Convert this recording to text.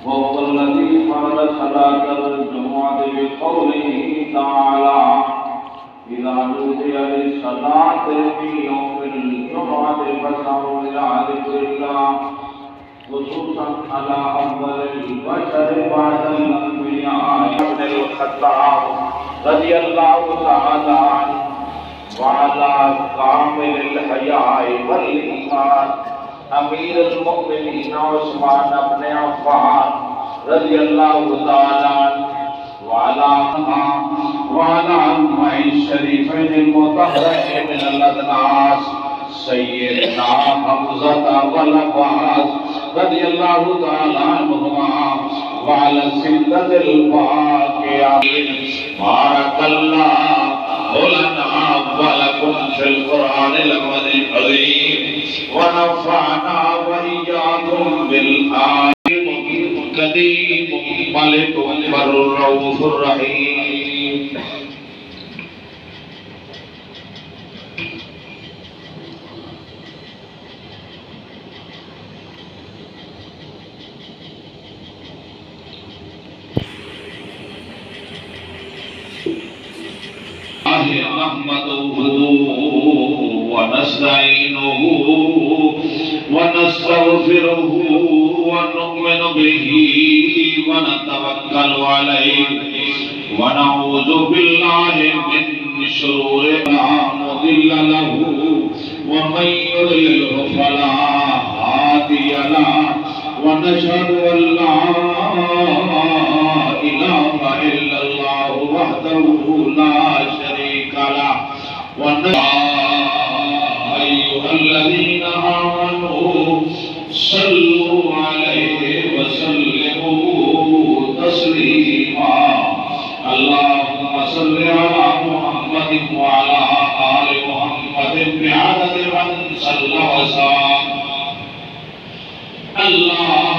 وهو الذي فرض صلاة الجمعة بقوله تعالى إذا نودي للصلاة في يوم الجمعة فاسعوا إلى ذكر الله خصوصا على أفضل البشر بعد الأنبياء بن الخطاب رضي الله تعالى عنه وعلى كامل الحياء والإيمان أمير المؤمنين عثمان بن عفان رضي الله تعالى عنه وعلى أمة الشريفين المطهرين من الأدناس سيدنا حمزة والعباس رضي الله تعالى عنهما وعلى الستة الباقيين بارك الله لنا ولكم في القرآن العظيم ونفعنا وإياكم بالآيات الكريم ملك الرؤوف الرحيم. نحمده ونستعينه ونستغفره ونؤمن به ونتوكل عليه ونعوذ بالله من شرور لا مضل له ومن يضلل فلا هادي له ونشهد أن لا إله إلا الله وحده لا شريك له أيها الذين آمنوا صلوا عليه وسلموا تسليما. اللهم صل على محمد وعلى آل محمد بعدد من صلى وسلم. الله